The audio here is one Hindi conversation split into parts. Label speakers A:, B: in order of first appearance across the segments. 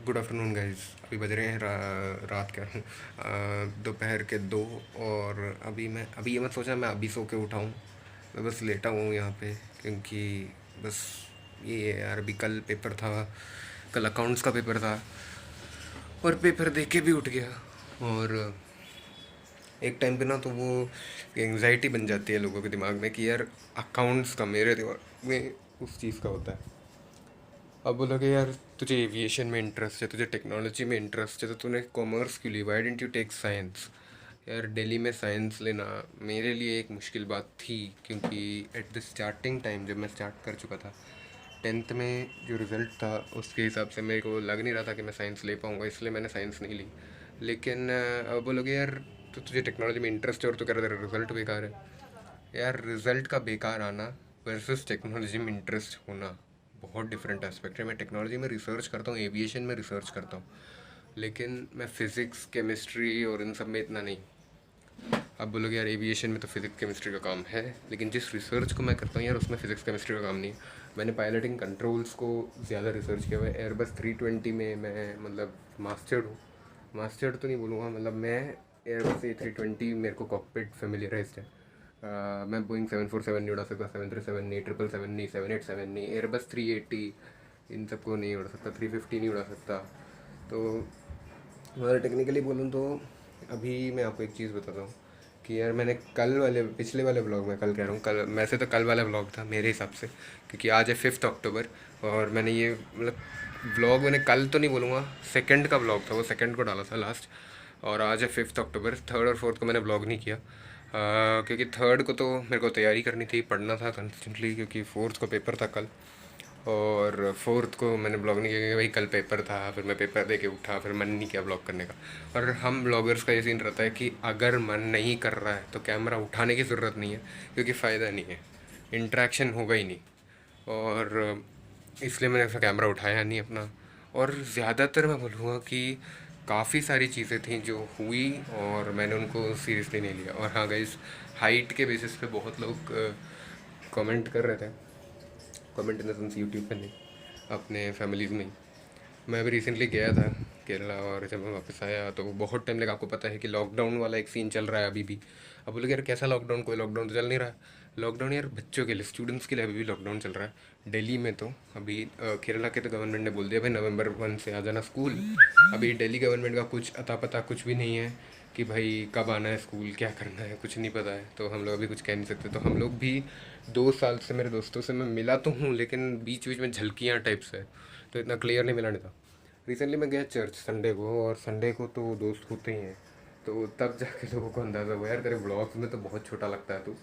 A: Good afternoon guys. अभी बज रहे हैं रात क्या दोपहर के 2। और अभी ये मत सोचा मैं अभी सो के उठाऊँ। मैं बस लेटा हुआ हूँ यहाँ पे, क्योंकि बस ये है यार, अभी कल पेपर था। कल अकाउंट्स का पेपर था और पेपर देख के भी उठ गया। और एक टाइम पे ना तो वो एंग्जाइटी बन जाती है लोगों के दिमाग में कि यार अकाउंट्स का मेरे दिमाग में उस चीज़ का होता है। अब बोला कि यार तुझे एविएशन में इंटरेस्ट है, तुझे टेक्नोलॉजी में इंटरेस्ट है, तो तूने कॉमर्स क्यों ली? Why didn't you take science? यार दिल्ली में साइंस लेना मेरे लिए एक मुश्किल बात थी, क्योंकि एट द स्टार्टिंग टाइम जब मैं स्टार्ट कर चुका था टेंथ में, जो रिज़ल्ट था उसके हिसाब से मेरे को लग नहीं रहा था कि मैं साइंस ले पाऊँगा, इसलिए मैंने साइंस नहीं ली। लेकिन अब बोलोगे यार तो तुझे टेक्नोलॉजी में इंटरेस्ट है और तू कह रहा तेरा रिज़ल्ट बेकार है। यार रिज़ल्ट का बेकार आना वर्सेस टेक्नोलॉजी में इंटरेस्ट होना बहुत डिफरेंट एस्पेक्ट है। मैं टेक्नोलॉजी में रिसर्च करता हूँ, एविएशन में रिसर्च करता हूँ, लेकिन मैं फ़िज़िक्स केमिस्ट्री और इन सब में इतना नहीं। अब बोलोगे यार एविएशन में तो फिज़िक्स केमिस्ट्री का काम है, लेकिन जिस रिसर्च को मैं करता हूँ यार उसमें फ़िज़िक्स केमिस्ट्री का काम नहीं है। मैंने पायलटिंग कंट्रोल्स को ज़्यादा रिसर्च किया हुआ है। एयरबस 320 में मैं मतलब मास्टर्ड हूँ। मास्टर्ड तो नहीं बोलूँगा, मतलब मैं एयरबस A320 मेरे को कॉकपिट फेमिलियराइज्ड है। मैं बोइंग 747 नहीं उड़ा सकता, 737 नहीं, 777 नहीं, 787 नहीं, एयरबस 380 इन सबको नहीं उड़ा सकता, 350 नहीं उड़ा सकता। तो अगर टेक्निकली बोलूँ तो अभी मैं आपको एक चीज़ बताता हूँ कि यार मैंने कल वाले पिछले वाले ब्लॉग में, कल कह रहा हूँ कल, वैसे तो कल वाला ब्लॉग था मेरे हिसाब से, क्योंकि आज है 5 अक्टूबर। और मैंने ये मतलब ब्लॉग मैंने कल तो नहीं बोलूँगा, सेकंड का ब्लॉग था वो, सेकंड को डाला था लास्ट। और आज है 5 अक्टूबर। थर्ड और फोर्थ को मैंने ब्लॉग नहीं किया, क्योंकि थर्ड को तो मेरे को तैयारी करनी थी, पढ़ना था कंस्टेंटली, क्योंकि फोर्थ को पेपर था कल। और फोर्थ को मैंने ब्लॉग नहीं किया क्योंकि भाई कल पेपर था, फिर मैं पेपर दे के उठा, फिर मन नहीं किया ब्लॉग करने का। और हम ब्लॉगर्स का ये सीन रहता है कि अगर मन नहीं कर रहा है तो कैमरा उठाने की ज़रूरत नहीं है, क्योंकि फ़ायदा नहीं है, इंटरेक्शन होगा ही नहीं। और इसलिए मैंने ऐसा कैमरा उठाया नहीं अपना। और ज़्यादातर मैं बोलूँगा कि काफ़ी सारी चीज़ें थी जो हुई और मैंने उनको सीरियसली नहीं लिया। और हाँ गाइस, हाइट के बेसिस पे बहुत लोग कमेंट कर रहे थे, comment in the sense YouTube पे नहीं, अपने फैमिलीज़ में ही। मैं अभी रिसेंटली गया था केरला, और जब मैं वापस आया तो बहुत टाइम लगा। आपको पता है कि लॉकडाउन वाला एक सीन चल रहा है अभी भी। अब बोले यार कैसा लॉकडाउन? कोई लॉकडाउन तो चल नहीं रहा है। लॉकडाउन यार बच्चों के लिए, स्टूडेंट्स के लिए अभी भी लॉकडाउन चल रहा है दिल्ली में। तो अभी केरला के तो गवर्नमेंट ने बोल दिया भाई नवंबर 1 से आ जाना स्कूल। अभी दिल्ली गवर्नमेंट का कुछ अता पता कुछ भी नहीं है कि भाई कब आना है स्कूल, क्या करना है, कुछ नहीं पता है। तो हम लोग अभी कुछ कह नहीं सकते। तो हम लोग भी 2 साल से, मेरे दोस्तों से मैं मिला तो हूँ, लेकिन बीच बीच में झलकियाँ टाइप्स है, तो इतना क्लियर नहीं मिला नहीं था। रिसेंटली मैं गया चर्च संडे को, और संडे को तो दोस्त होते ही हैं, तो तब जाके लोगों को अंदाज़ा हुआ यार तेरे ब्लॉग्स में तो बहुत छोटा लगता है तू,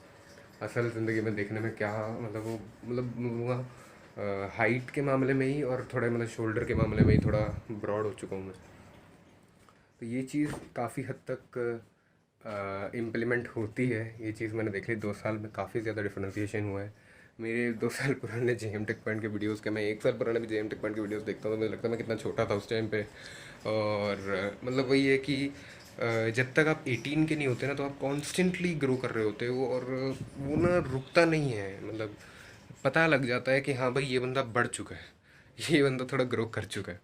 A: असल ज़िंदगी में देखने में क्या मतलब वो, मतलब बोलूँगा हाइट के मामले में ही और थोड़े मतलब शोल्डर के मामले में ही थोड़ा ब्रॉड हो चुका हूँ मैं। तो ये चीज़ काफ़ी हद तक इम्प्लीमेंट होती है। ये चीज़ मैंने देख ली, 2 साल में काफ़ी ज़्यादा डिफ्रेंसिएशन हुआ है। मेरे 2 साल पुराने JM टेक पॉइंट के वीडियोज़ के, मैं 1 साल पुराने भी JM टेक पॉइंट के वीडियोज़ देखता हूँ तो मुझे लगता है मैं कितना छोटा था उस टाइम पे। और मतलब वही है कि जब तक आप 18 के नहीं होते ना, तो आप कॉन्स्टेंटली ग्रो कर रहे होते हो, और वो ना रुकता नहीं है। मतलब पता लग जाता है कि हाँ भाई ये बंदा बढ़ चुका है, ये बंदा थोड़ा ग्रो कर चुका है।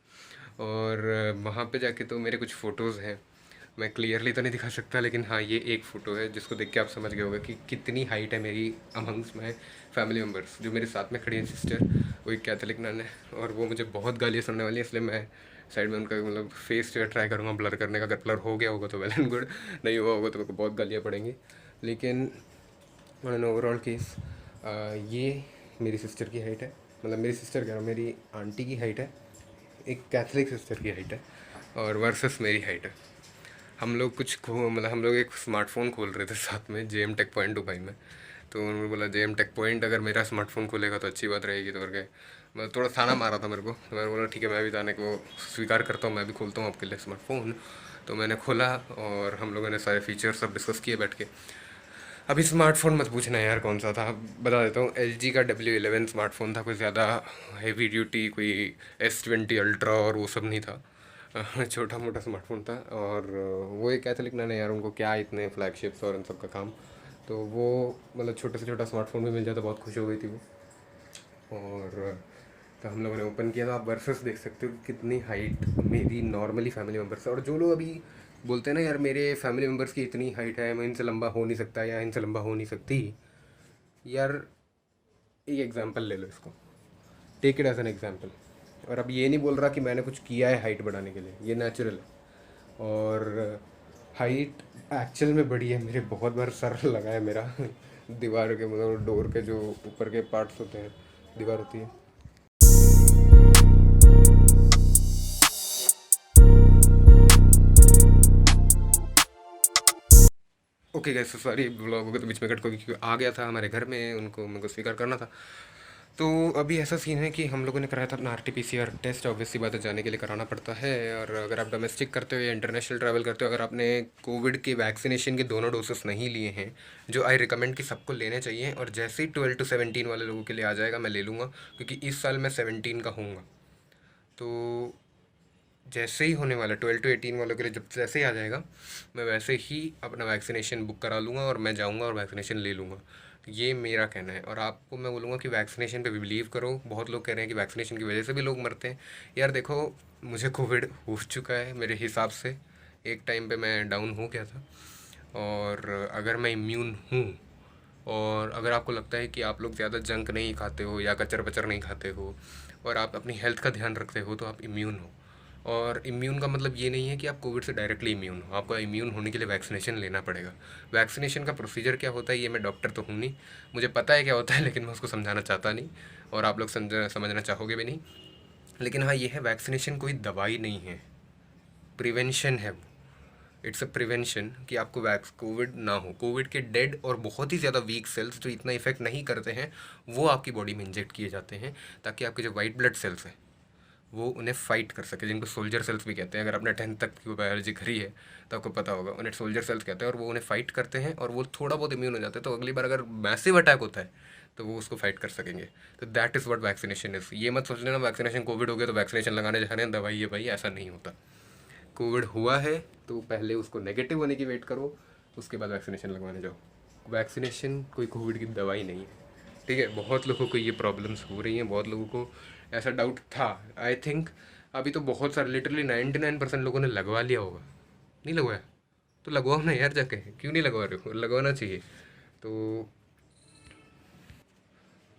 A: और वहाँ पे जाके तो मेरे कुछ फ़ोटोज़ हैं, मैं क्लियरली तो नहीं दिखा सकता, लेकिन हाँ ये एक फ़ोटो है जिसको देख के आप समझ गए होगा कि कितनी हाइट है मेरी अमंग्स माई फैमिली मेम्बर्स। जो मेरे साथ में खड़ी है सिस्टर, वो एक कैथोलिक नन है, और वो मुझे बहुत गालियाँ सुनने वाली है, इसलिए मैं साइड में उनका मतलब फेस जो है ट्राई करूँगा ब्लर करने का। अगर ब्लर हो गया होगा तो वेल एंड गुड, नहीं हुआ होगा तो मेरे को बहुत गालियाँ पड़ेंगी। लेकिन ऑन एन ओवरऑल केस, ये मेरी सिस्टर की हाइट है, मतलब मेरी सिस्टर कह रहा हूँ, मेरी आंटी की हाइट है, एक कैथलिक सिस्टर की हाइट है, और वर्सेस मेरी हाइट है। हम लोग मतलब हम लोग एक स्मार्टफोन खोल रहे थे साथ में JM टेक पॉइंट दुबई में। तो उन्होंने बोला JM टेक पॉइंट अगर मेरा स्मार्टफोन खोलेगा तो अच्छी बात रहेगी, तो करके मैं थोड़ा थाना मारा था मेरे को, तो मैंने बोला ठीक है मैं भी जाने को स्वीकार करता हूँ, मैं भी खोलता हूँ आपके लिए स्मार्टफोन। तो मैंने खोला और हम लोगों ने सारे फीचर्स सब डिस्कस किए बैठ के। अभी स्मार्टफोन मत पूछना यार कौन सा था, बता देता हूँ। LG का W11 स्मार्टफोन था, कोई ज़्यादा हैवी ड्यूटी, कोई S20 अल्ट्रा और वो सब नहीं था। छोटा मोटा स्मार्टफोन था। और वो एक कैथोलिक ना यार, उनको क्या इतने फ्लैगशिप्स और इन सब का काम। तो वो मतलब छोटे से छोटा स्मार्टफोन भी मिल जाता, बहुत खुश हो गई थी वो। और तो हम लोगों ने ओपन किया, तो आप वर्सेस देख सकते हो कि कितनी हाइट मेरी नॉर्मली फैमिली मेम्बर से। और जो लोग अभी बोलते हैं ना यार मेरे फैमिली मेम्बर्स की इतनी हाइट है, मैं इनसे लंबा हो नहीं सकता या इनसे लंबा हो नहीं सकती, यार एक एग्जांपल ले लो इसको, take it as an example. और अब ये नहीं बोल रहा कि मैंने कुछ किया है हाइट बढ़ाने के लिए, ये नेचुरल है। और हाइट एक्चुअल में बढ़ी है मेरे, बहुत बार सर लगा है मेरा दीवार के, मतलब डोर के जो ऊपर के पार्ट्स होते हैं, दीवार होती है। ओके गैस, सॉरी ब्लॉग के तो बीच में कट, क्योंकि आ गया था हमारे घर में, उनको मेरे को स्वीकार करना था। तो अभी ऐसा सीन है कि हम लोगों ने कराया था अपना RT-PCR टेस्ट। ऑब्वियस सी बात है, जाने के लिए कराना पड़ता है। और अगर आप डोमेस्टिक करते हो या इंटरनेशनल ट्रैवल करते हो, अगर आपने कोविड के वैक्सीनेशन के दोनों डोसेस नहीं लिए हैं, जो आई रिकमेंड कि सबको लेने चाहिए, और जैसे ही 12 to 17 वाले लोगों के लिए आ जाएगा मैं ले लूँगा, क्योंकि इस साल मैं 17 का हूँगा। तो जैसे ही होने वाला 12 to 18 वालों के लिए, जब जैसे ही आ जाएगा, मैं वैसे ही अपना वैक्सीनेशन बुक करा लूँगा और मैं जाऊँगा और वैक्सीनेशन ले लूँगा। ये मेरा कहना है। और आपको मैं बोलूँगा कि वैक्सीनेशन पे बिलीव करो। बहुत लोग कह रहे हैं कि वैक्सीनेशन की वजह से भी लोग मरते हैं। यार देखो, मुझे कोविड हो चुका है मेरे हिसाब से, एक टाइम पे मैं डाउन हो गया था। और अगर मैं इम्यून हूँ, और अगर आपको लगता है कि आप लोग ज़्यादा जंक नहीं खाते हो या कचर पचर नहीं खाते हो, और आप अपनी हेल्थ का ध्यान रखते हो, तो आप इम्यून हो। और इम्यून का मतलब ये नहीं है कि आप कोविड से डायरेक्टली इम्यून हो। आपको इम्यून होने के लिए वैक्सीनेशन लेना पड़ेगा। वैक्सीनेशन का प्रोसीजर क्या होता है, ये मैं डॉक्टर तो हूँ नहीं, मुझे पता है क्या होता है, लेकिन मैं उसको समझाना चाहता नहीं, और आप लोग समझना चाहोगे भी नहीं। लेकिन हाँ, ये है, वैक्सीनेशन कोई दवाई नहीं है, प्रिवेंशन है वो। इट्स अ प्रिवेंशन कि आपको वैक्स कोविड ना हो। कोविड के डेड और बहुत ही ज़्यादा वीक सेल्स जो इतना इफेक्ट नहीं करते हैं, वो आपकी बॉडी में इंजेक्ट किए जाते हैं, ताकि आपके जो वाइट ब्लड सेल्स हैं वो उन्हें फाइट कर सके, जिनको सोल्जर सेल्स भी कहते हैं। अगर आपने 10th तक की बायोलॉजी करी है तो आपको पता होगा, उन्हें सोल्जर सेल्स कहते हैं। और वो उन्हें फाइट करते हैं, और वो थोड़ा बहुत इम्यून हो जाते हैं, तो अगली बार अगर मैसिव अटैक होता है तो वो उसको फाइट कर सकेंगे। तो that is what vaccination is. ये मत सोच लेना वैक्सीनेशन कोविड हो गया तो वैक्सीनेशन लगाने जा रहे हैं, दवाई है भाई, ऐसा नहीं होता। कोविड हुआ है तो पहले उसको नेगेटिव होने की वेट करो, उसके बाद वैक्सीनेशन लगवाने जाओ। वैक्सीनेशन कोई कोविड की दवाई नहीं है, ठीक है। बहुत लोगों को ये प्रॉब्लम्स हो रही हैं, बहुत लोगों को ऐसा डाउट था, आई थिंक। अभी तो बहुत सारे, लिटरली 99% लोगों ने लगवा लिया होगा। नहीं लगवाया तो लगवाओ ना यार, जाके क्यों नहीं लगवा रहे हो, लगवाना चाहिए।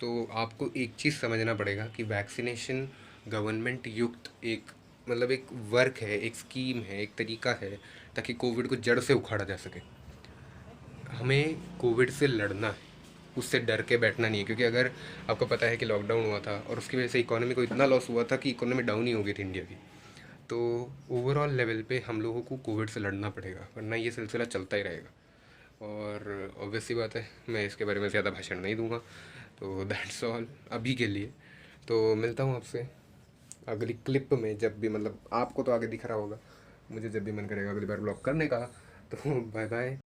A: तो आपको एक चीज़ समझना पड़ेगा कि वैक्सीनेशन गवर्नमेंट युक्त एक, मतलब एक वर्क है, एक स्कीम है, एक तरीका है, ताकि कोविड को जड़ से उखाड़ा जा सके। हमें कोविड से लड़ना है, उससे डर के बैठना नहीं है। क्योंकि अगर आपको पता है कि लॉकडाउन हुआ था और उसकी वजह से इकोनॉमी को इतना लॉस हुआ था कि इकोनॉमी डाउन ही हो गई थी इंडिया की। तो ओवरऑल लेवल पे हम लोगों को कोविड से लड़ना पड़ेगा, वरना ये सिलसिला चलता ही रहेगा। और ऑब्वियस सी बात है, मैं इसके बारे में ज़्यादा भाषण नहीं दूंगा। तो दैट्स ऑल अभी के लिए। तो मिलता हूँ आपसे अगली क्लिप में, जब भी, मतलब आपको तो आगे दिख रहा होगा, मुझे जब भी मन करेगा अगली बार ब्लॉग करने का। तो बाय बाय।